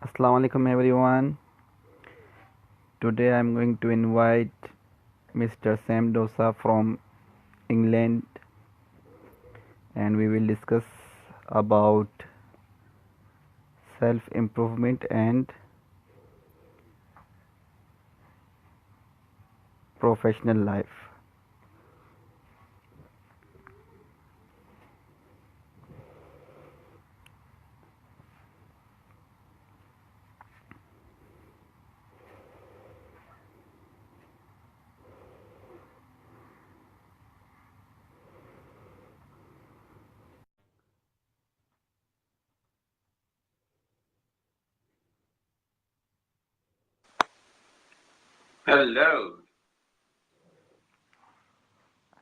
Assalamu alaikum everyone. Today I'm going to invite Mr. Sam Dossa from England, and we will discuss about self improvement and professional life. Hello.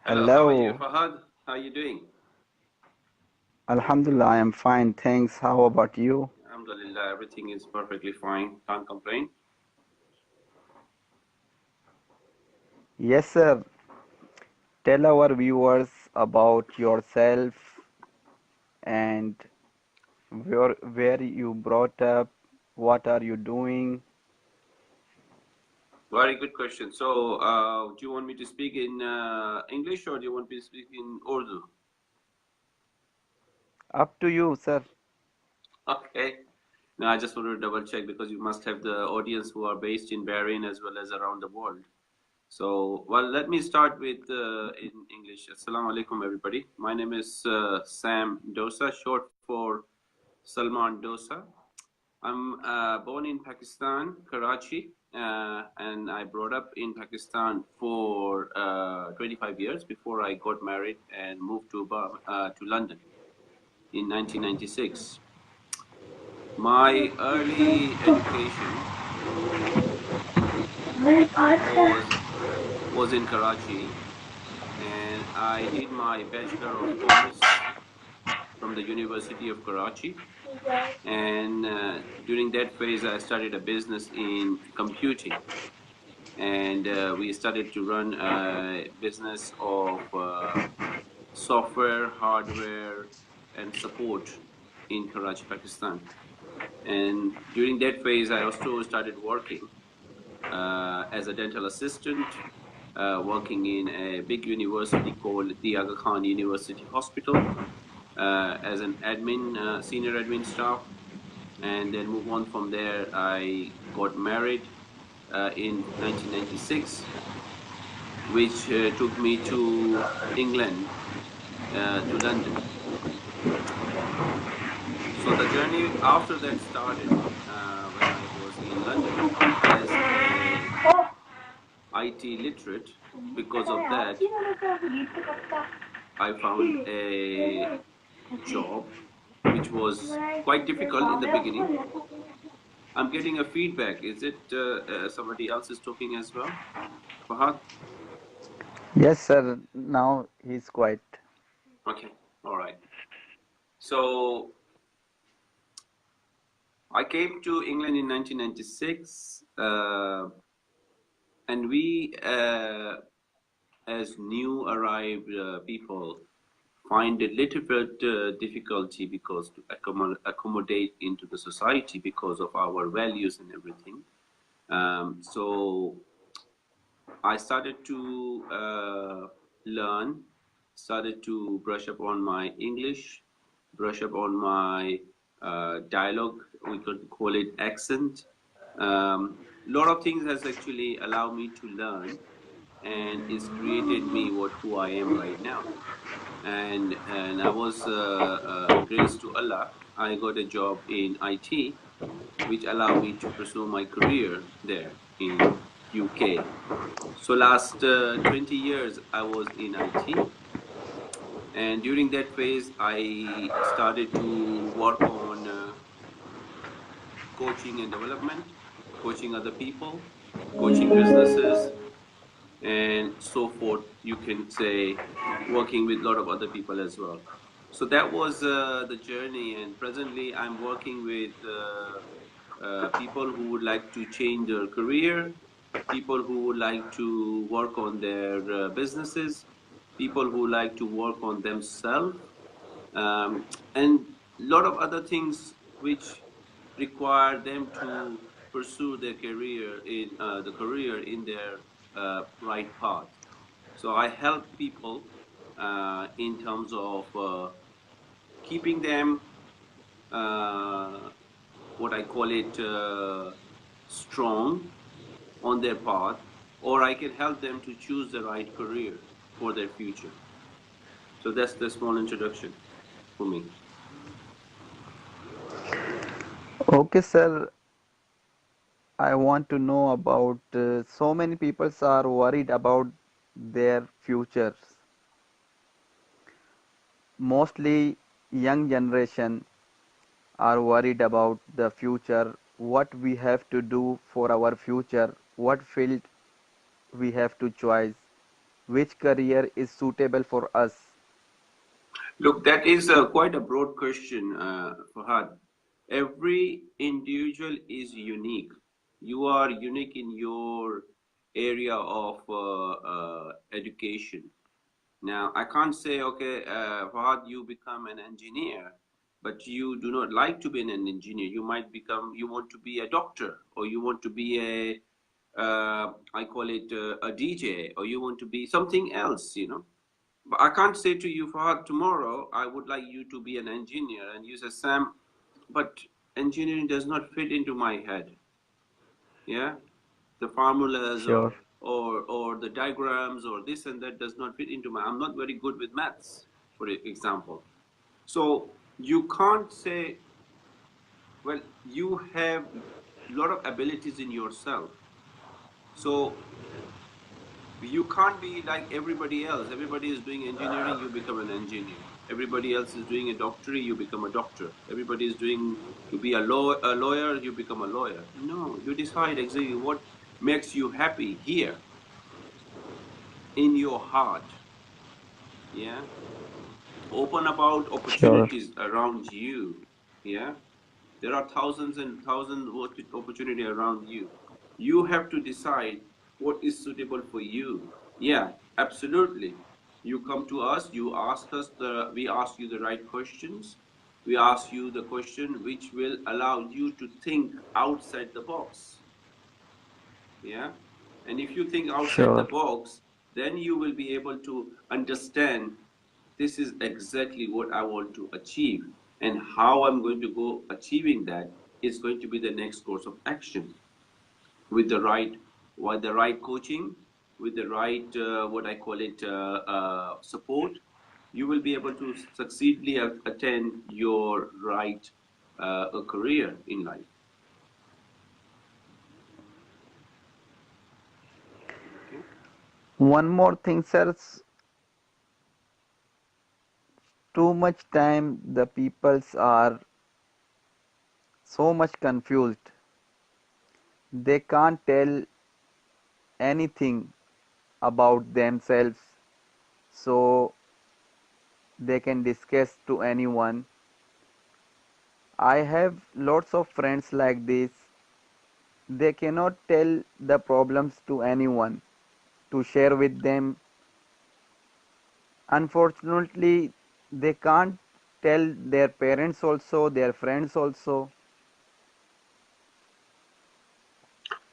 Hello, how are you, Hello. Fahad? How are you doing? Alhamdulillah, I am fine. Thanks. How about you? Alhamdulillah, everything is perfectly fine. Can't complain. Yes, sir. Tell our viewers about yourself and where you brought up, what are you doing? Very good question. So, do you want me to speak in English or do you want me to speak in Urdu? Up to you, sir. Okay. Now, I just wanted to double check because you must have the audience who are based in Bahrain as well as around the world. So, well, let me start with in English. Assalamu alaikum, everybody. My name is Sam Dossa, short for Salman Dossa. I'm born in Pakistan, Karachi, and I brought up in Pakistan for 25 years before I got married and moved to London in 1996. My early education was in Karachi, and I did my Bachelor of Commerce from the University of Karachi. And during that phase, I started a business in computing, and we started to run a business of software, hardware, and support in Karachi, Pakistan. And during that phase, I also started working as a dental assistant, working in a big university called the Aga Khan University Hospital as an admin, senior admin staff. And then move on from there. I got married in 1996, which took me to England, to London. So the journey after that started when I was in London as a IT literate. Because of that, I found a job which was quite difficult in the beginning. I'm getting a feedback. Is it somebody else is talking as well? Fahad? Yes, sir. Now he's quiet. Okay, all right. So I came to England in 1996, and we, as new arrived people, find a little bit difficulty because to accommodate into the society because of our values and everything. So I started to learn, started to brush up on my English, brush up on my dialogue. We could call it accent. Lot of things has actually allowed me to learn, and it's created me what who I am right now. And I was grace to Allah. I got a job in IT, which allowed me to pursue my career there in UK. So last 20 years I was in IT, and during that phase I started to work on coaching and development, coaching other people, coaching businesses, and so forth. You can say working with a lot of other people as well. So that was the journey, and presently I'm working with people who would like to change their career, people who would like to work on their businesses, people who like to work on themselves, and a lot of other things which require them to pursue their career in the career in their right path. So I help people in terms of keeping them what I call it strong on their path, or I can help them to choose the right career for their future. So that's the small introduction for me. Okay, sir. I want to know about so many people are worried about their futures. Mostly young generation are worried about the future, what we have to do for our future, what field we have to choose, which career is suitable for us. Look, that is quite a broad question, Fahad. Every individual is unique. You are unique in your area of education. Now, I can't say, okay, Fahad, you become an engineer, but you do not like to be an engineer. You might become, you want to be a doctor, or you want to be I call it a DJ, or you want to be something else, you know. But I can't say to you, Fahad, tomorrow I would like you to be an engineer. And you say, Sam, but engineering does not fit into my head. Yeah? The formulas Sure, or the diagrams or this and that does not fit into my, I'm not very good with maths, for example. So you can't say, well, you have a lot of abilities in yourself. So you can't be like everybody else. Everybody is doing engineering, you become an engineer. Everybody else is doing a doctorate, you become a doctor. Everybody is doing to be a lawyer, you become a lawyer. No, you decide exactly what makes you happy here in your heart. Yeah, open about sure, opportunities around you. Yeah, there are thousands and thousands of opportunity around you. You have to decide what is suitable for you. Yeah, absolutely. You come to us, you ask us we ask you the right questions. We ask you the question which will allow you to think outside the box. Yeah. And if you think outside the sure. box, then you will be able to understand this is exactly what I want to achieve, and how I'm going to go achieving that is going to be the next course of action with the right coaching, with the right what I call it support. You will be able to succeedly attain your right career in life. Okay. One more thing, sir. Too much time the peoples are so much confused. They can't tell anything about themselves, so they can discuss to anyone. I have lots of friends like this. They cannot tell the problems to anyone to share with them. Unfortunately, they can't tell their parents also, their friends also.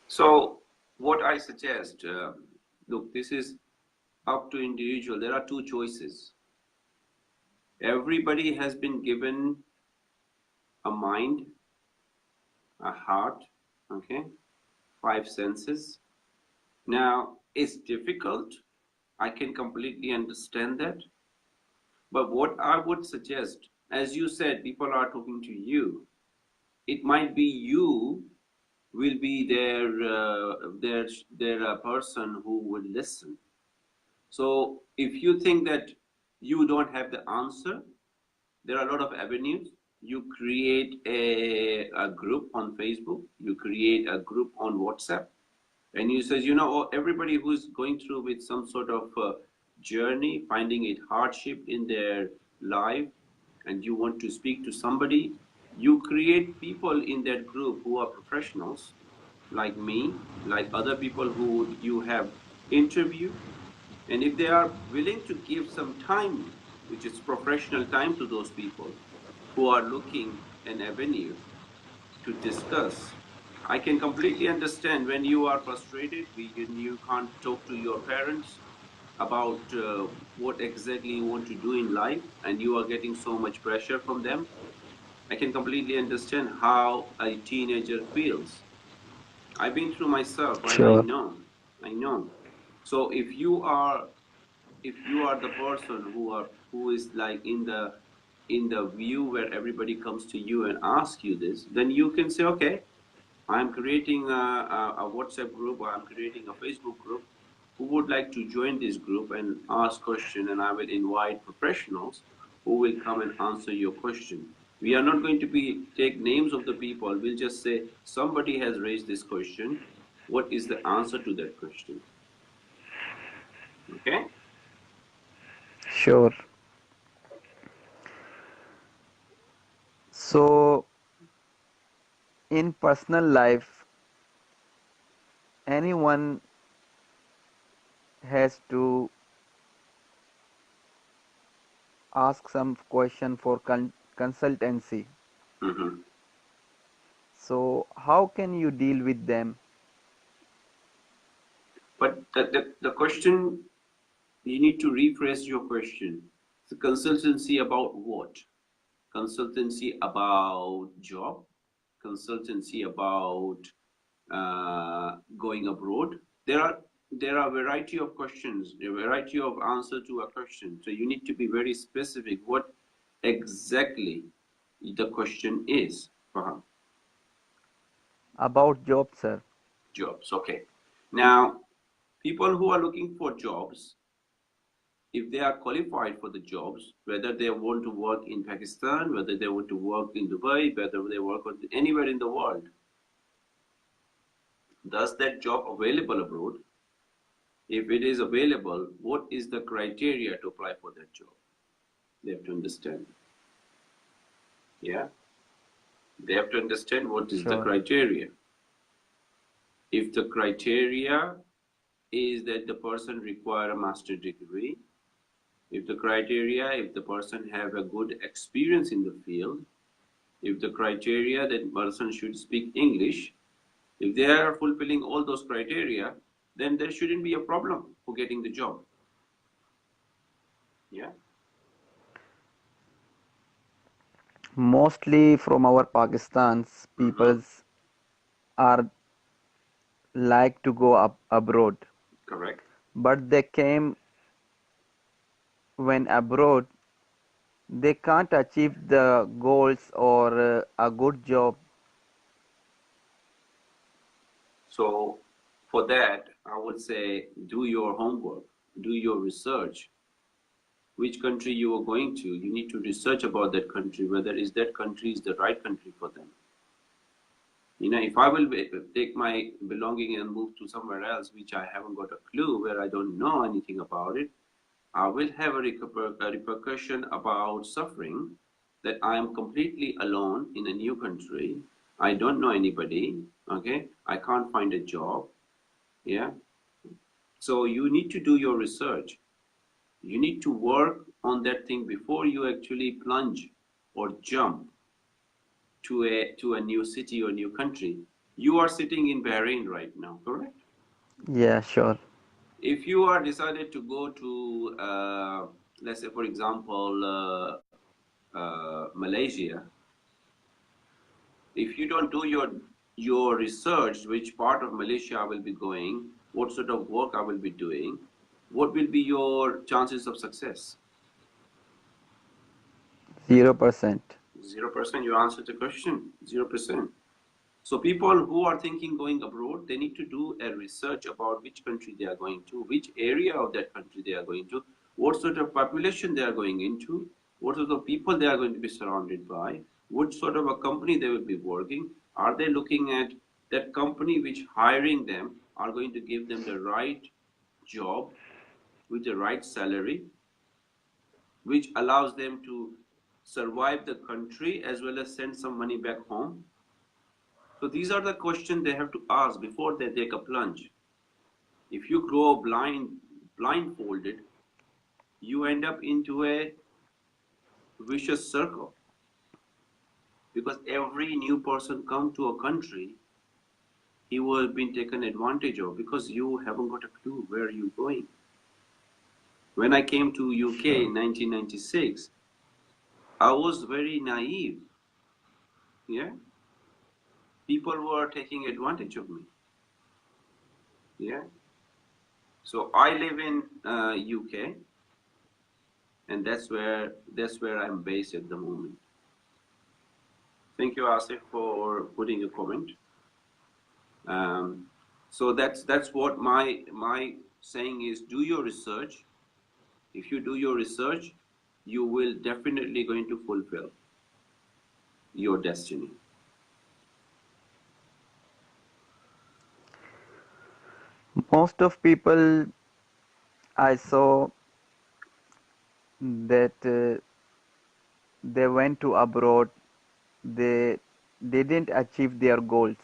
So, what I suggest, look, this is up to individual. There are two choices. Everybody has been given a mind, a heart, okay, five senses. Now, it's difficult. I can completely understand that. But what I would suggest, as you said, people are talking to you. It might be you will be their person who will listen. So if you think that you don't have the answer, there are a lot of avenues. You create a group on Facebook, you create a group on WhatsApp, and you says, you know, oh, everybody who's going through with some sort of journey, finding it hardship in their life, and you want to speak to somebody, you create people in that group who are professionals, like me, like other people who you have interviewed, and if they are willing to give some time, which is professional time, to those people who are looking an avenue to discuss. I can completely understand when you are frustrated, when you can't talk to your parents about what exactly you want to do in life, and you are getting so much pressure from them. I can completely understand how a teenager feels. I've been through myself, and I Sure. know, I know. So if you are the person who is like in the view where everybody comes to you and asks you this, then you can say, okay, I'm creating a WhatsApp group, or I'm creating a Facebook group. Who would like to join this group and ask question, and I will invite professionals who will come and answer your question. We are not going to be take names of the people. We'll just say somebody has raised this question. What is the answer to that question? Okay? Sure. So, in personal life, anyone has to ask some question for consultancy. Hmm. So, how can you deal with them? But the question, you need to rephrase your question. The consultancy about what? Consultancy about job? Consultancy about going abroad? There are variety of questions, a variety of answer to a question. So you need to be very specific. What exactly the question is, Fahad? About job, sir. Jobs. Okay. Now, people who are looking for jobs, if they are qualified for the jobs, whether they want to work in Pakistan, whether they want to work in Dubai, whether they work anywhere in the world, does that job available abroad? If it is available, what is the criteria to apply for that job? They have to understand. Yeah, they have to understand what is the Sure. criteria. If the criteria is that the person require a master degree, if the person have a good experience in the field, if the criteria that person should speak English, if they are fulfilling all those criteria, then there shouldn't be a problem for getting the job. Yeah. Mostly from our Pakistan's Mm-hmm. peoples are like to go up abroad, Correct. but they came when abroad they can't achieve the goals or a good job. So for that, I would say do your homework, do your research. Which country you are going to, you need to research about that country, whether is that country is the right country for them. If I will take my belonging and move to somewhere else, which I haven't got a clue, where I don't know anything about it, I will have a repercussion about suffering, that I am completely alone in a new country. I don't know anybody. Okay, I can't find a job. Yeah. So you need to do your research. You need to work on that thing before you actually plunge or jump to a new city or new country. You are sitting in Bahrain right now, correct? Yeah, sure. If you are decided to go to, let's say, for example, Malaysia, if you don't do your research, which part of Malaysia I will be going, what sort of work I will be doing, what will be your chances of success? 0%. 0%. You answered the question. 0%. So people who are thinking going abroad, they need to do a research about which country they are going to, which area of that country they are going to, what sort of population they are going into, what sort of people they are going to be surrounded by, what sort of a company they will be working. Are they looking at that company which hiring them are going to give them the right job with the right salary, which allows them to survive the country as well as send some money back home? So these are the questions they have to ask before they take a plunge. If you grow blindfolded, you end up into a vicious circle. because every new person come to a country, he will be taken advantage of because you haven't got a clue where you're going. When I came to UK Sure. in 1996, I was very naive. Yeah, people were taking advantage of me. Yeah, so I live in UK, and that's where I'm based at the moment. Thank you, Asif, for putting a comment. Um, so that's what my saying is: do your research. If you do your research, you will definitely going to fulfill your destiny. Most of people I saw that they went to abroad, they didn't achieve their goals,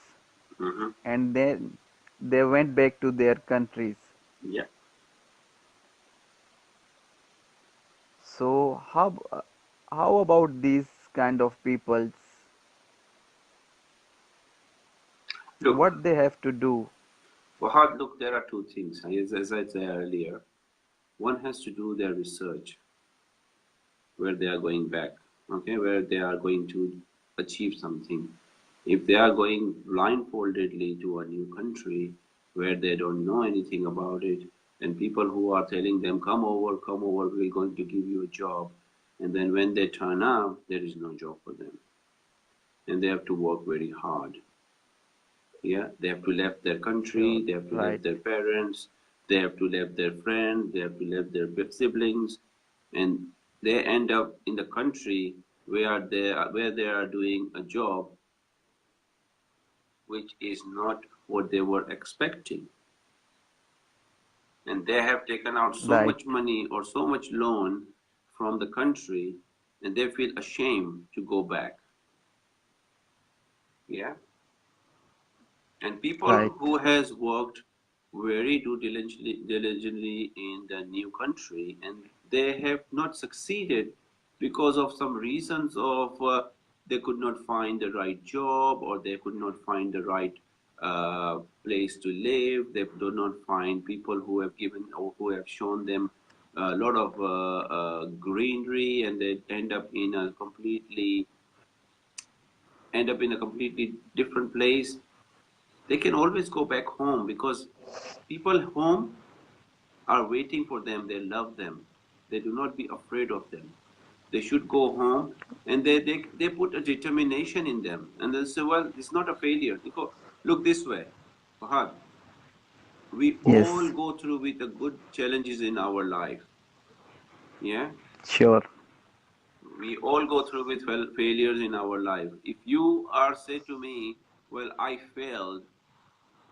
Hmm. and then they went back to their countries. Yeah. So how about these kind of peoples? Look, What they have to do? Fahad, look, there are two things. As I said earlier, one has to do their research where they are going back, okay, where they are going to achieve something. If they are going blindfoldedly to a new country where they don't know anything about it, and people who are telling them, come over, we're going to give you a job, and then when they turn up, there is no job for them, and they have to work very hard. Yeah, they have to left their Sure, country, they have to right, left their parents, they have to left their friends, they have to left their siblings, and they end up in the country where they are doing a job which is not what they were expecting, and they have taken out so right, much money or so much loan from the country, and they feel ashamed to go back. Yeah, and people right, who has worked very diligently in the new country, and they have not succeeded because of some reasons of they could not find the right job, or they could not find the right place to live. They do not find people who have given or who have shown them a lot of greenery, and they end up in a completely different place. They can always go back home because people home are waiting for them. They love them. They do not be afraid of them. They should go home, and they put a determination in them. And they say, well, it's not a failure. They go, look this way, Fahad. We all yes, go through with the good challenges in our life. Yeah. sure, We all go through with failures in our life. If you are say to me, well, I failed,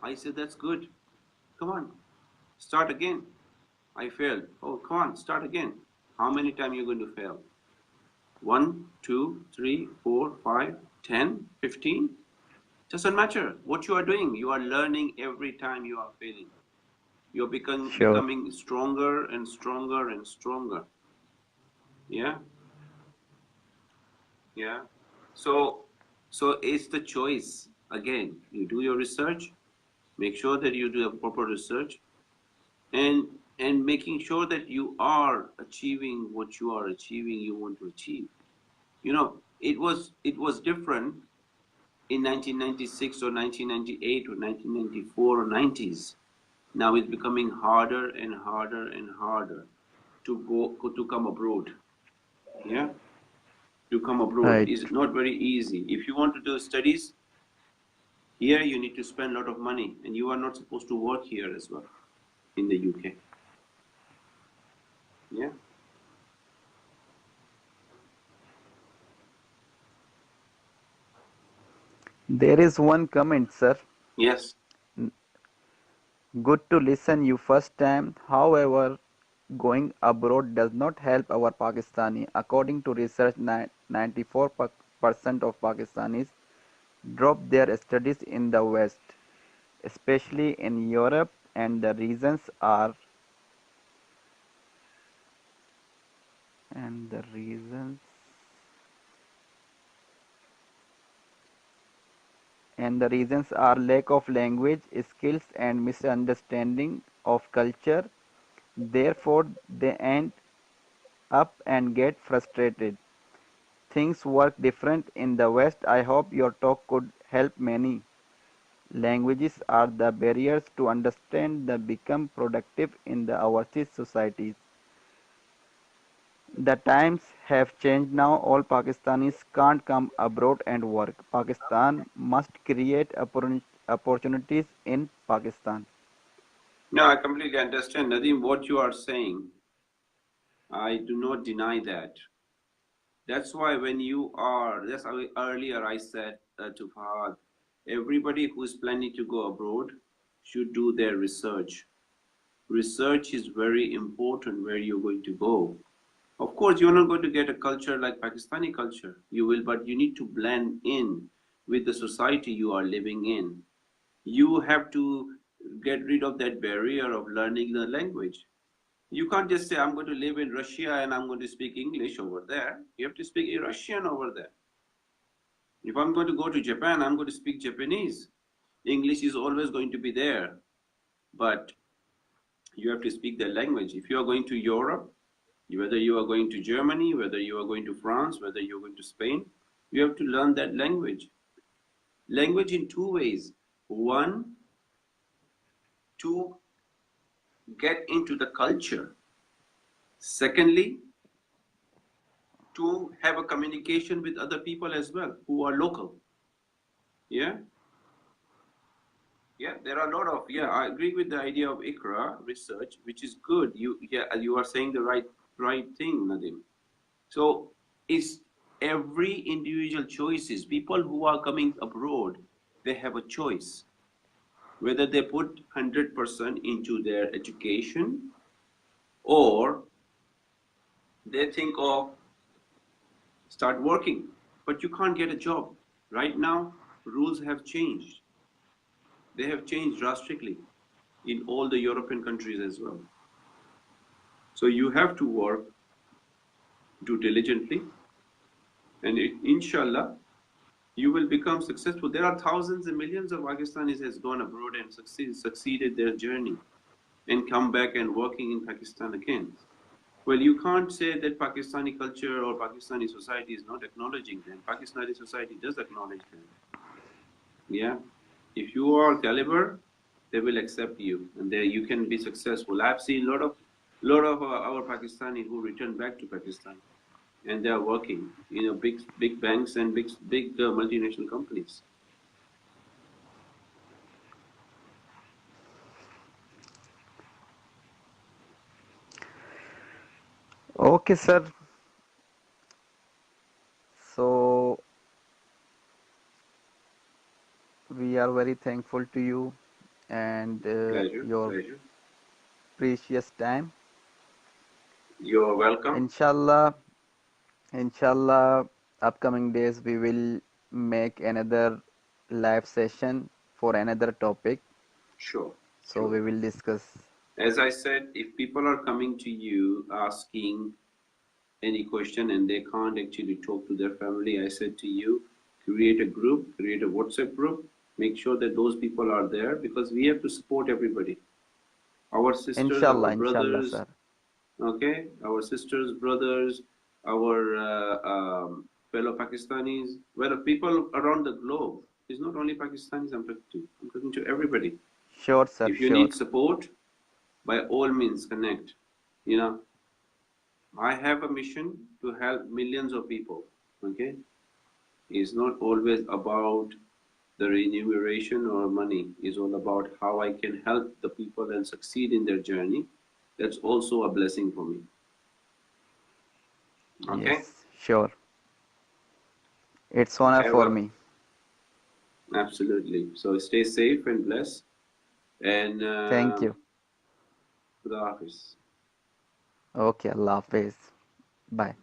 I say that's good. Come on, start again. I failed. Oh, come on, start again. How many times you going to fail? One, two, three, four, 5, 10, 15? Doesn't matter what you are doing. You are learning every time you are failing. You're sure, becoming stronger and stronger and stronger. Yeah, yeah. So, so it's the choice. Again, you do your research. Make sure that you do a proper research, and making sure that you are achieving what you are achieving. You want to achieve. It was different in 1996 or 1998 or 1994 or 90s. Now it's becoming harder and harder and harder to come abroad. Yeah, to come abroad right. is not very easy. If you want to do studies here, you need to spend a lot of money, and you are not supposed to work here as well in the UK. Yeah. There is one comment, sir. Yes. Good to listen you first time. However, going abroad does not help our Pakistani. According to research, 94% of Pakistanis drop their studies in the West, especially in Europe, and the reasons are and the reasons and the reasons are lack of language skills and misunderstanding of culture. Therefore, they end up and get frustrated. Things work different in the West. I hope your talk could help many. Languages are the barriers to understand the become productive in the overseas societies. The times have changed now. All Pakistanis can't come abroad and work. Pakistan must create opportunities in Pakistan. No, I completely understand, Nadim, what you are saying. I do not deny that. That's why when you are, that's why earlier I said to Fahad, everybody who is planning to go abroad should do their research. Research is very important where you're going to go. Of course, you're not going to get a culture like Pakistani culture. You will, but you need to blend in with the society you are living in. You have to get rid of that barrier of learning the language. You can't just say, I'm going to live in Russia and I'm going to speak English over there. You have to speak Russian over there. If I'm going to go to Japan, I'm going to speak Japanese. English is always going to be there, but you have to speak that language. If you are going to Europe, whether you are going to Germany, whether you are going to France, whether you're going to Spain, you have to learn that language. Language in two ways. One, to get into the culture. Secondly, to have a communication with other people as well who are local. Yeah, yeah. There are a lot of, yeah. I agree with the idea of ICRA research, which is good. You are saying the right thing, Nadim. So it's every individual choices. People who are coming abroad, they have a choice whether they put 100% into their education or they think of start working. But you can't get a job right now. Rules have changed. They have changed drastically in all the European countries as well. So you have to work, do diligently, and inshallah you will become successful. There are thousands and millions of Pakistanis has gone abroad and succeeded their journey and come back and working in Pakistan again. Well, you can't say that Pakistani culture or Pakistani society is not acknowledging them. Pakistani society does acknowledge them. Yeah. If you are caliber, they will accept you and there you can be successful. I've seen a lot of our Pakistani who return back to Pakistan and they are working in a big banks and big multinational companies. Okay, sir. So we are very thankful to you and Pleasure, your pleasure. precious time. You're welcome. Inshallah, inshallah, upcoming days we will make another live session for another topic. Sure, So sure. we will discuss. As I said, if people are coming to you asking any question and they can't actually talk to their family, I said to you, create a group, create a WhatsApp group, make sure that those people are there because we have to support everybody. Our sisters, our Inshallah, inshallah, brothers, sir. okay, our sisters, brothers, our fellow Pakistanis, well, people around the globe. It's not only Pakistanis I'm talking to. I'm talking to everybody. Sure, sir, If you sure. need support, by all means connect. You know, I have a mission to help millions of people. Okay, it's not always about the remuneration or money. It's all about how I can help the people and succeed in their journey. That's also a blessing for me. Okay, Yes, sure. It's honor have for a me. absolutely. So stay safe and blessed. And Thank you. Khuda Hafiz. Okay, Allah Hafiz. Bye.